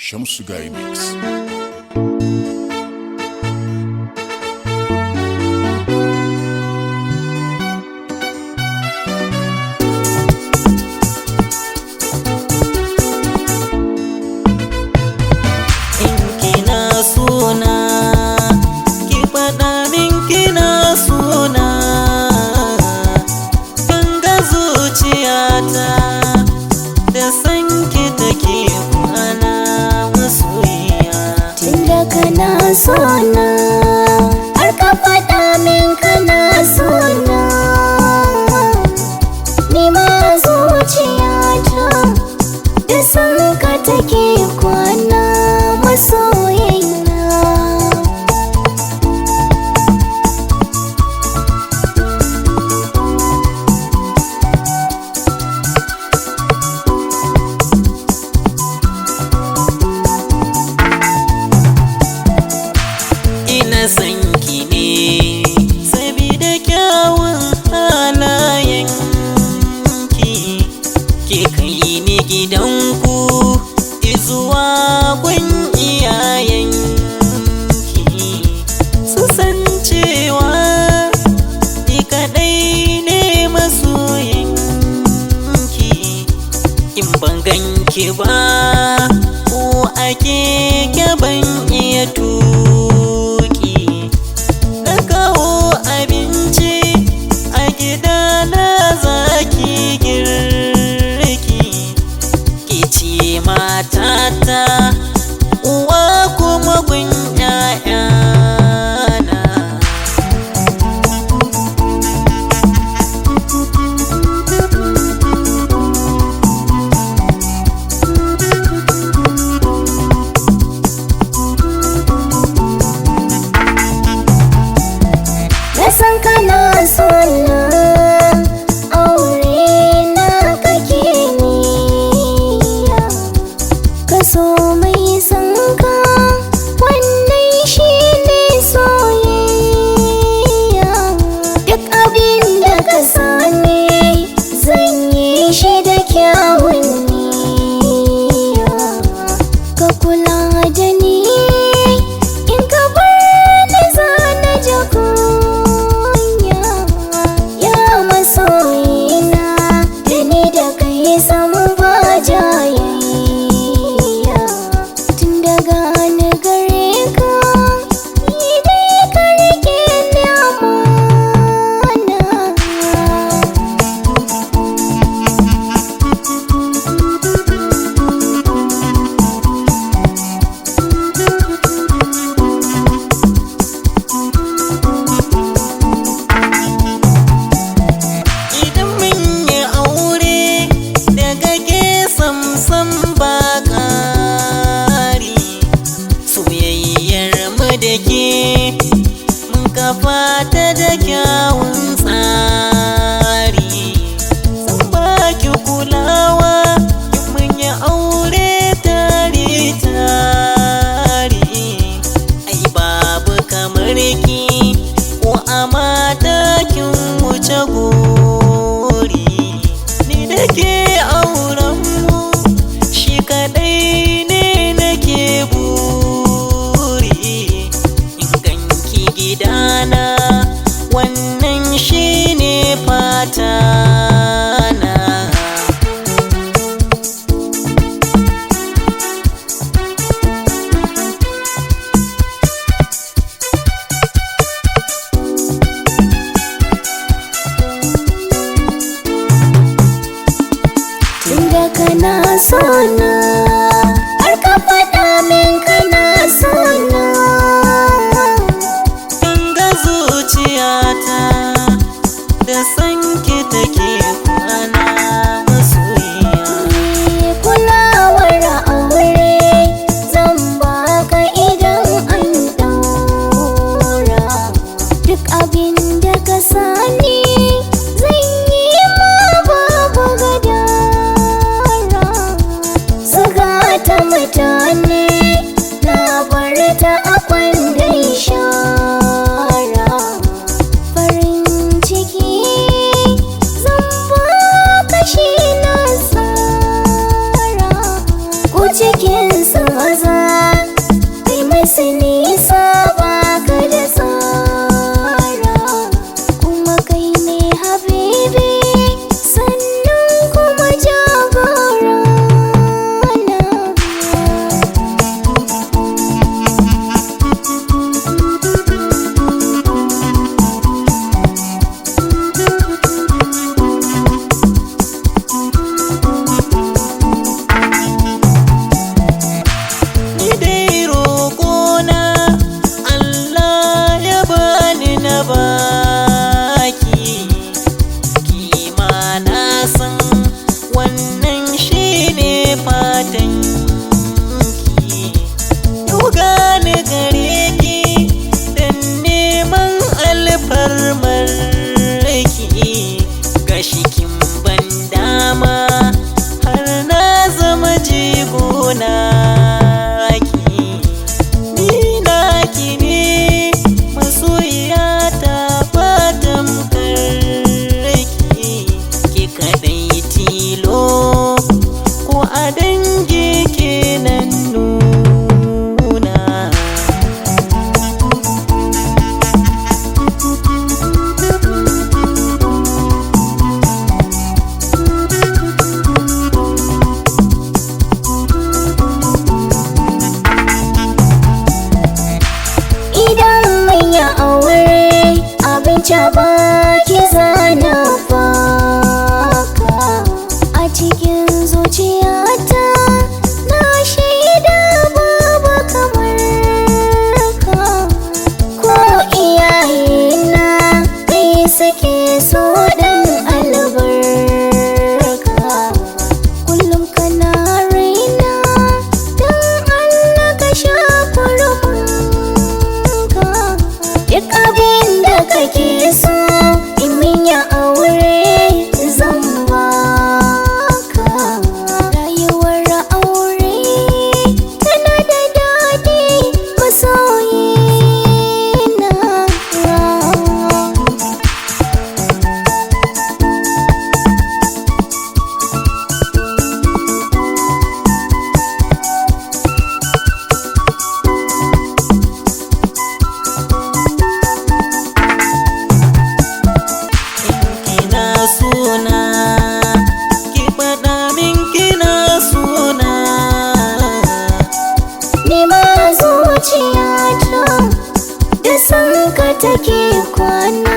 Shamsu Guy Mix. Sona har ka faɗa min kana sona, ni ma zuciyata da san ka take kwana masoyina. Ina san ki ne sabida kyawun halayen ki, ke kai ni gidanku izuwa gun iyayen ki, su san cewa ni kaɗai ne masoyin ki. In ban ganki ba ko ake ban iya matata uwa kuma gun ƴaƴana. Na san kana sona, so mai san ka wannan shi ne soyayya. Duk abin da ka sani zan yi shi da kyawun niyya. Ka kula da ni in ka bar ni za na ji kunya. Ya masoyina da ni da kai san ba jayayya. Mun kafa ta da kyawun tsari, zan baki kulawa in mun yi aure tare. Ai babu kamar ki ko a mata kin wuce gori, ni da ke auren mu shi kaɗai ne nake gidana, wannan shine fatana. Tunda kana sona har ka faɗa min kana sona, zuciyata da san ki take kwana masoyiya. Kulawar aure zan baka idan an daura, duk abin da ka sani zan yi ma babu gadara. Suga ta mutane na bar ta a kwandon shara. Farin ciki zan baka shi na tsara, ko cikin sa zuciya baki zana baka a cikin zuciyata na shaida babu kamar ka ko iyayena kai sake so dan albarka kullum kana raina dan Allah ka shafa ruhunka duk abin da kake so in min ya aure zan baka rayuwar aure tana da daɗi masoyina. kina suna ki faɗa min kina suna Ni ma zuciyata da san ka take kwana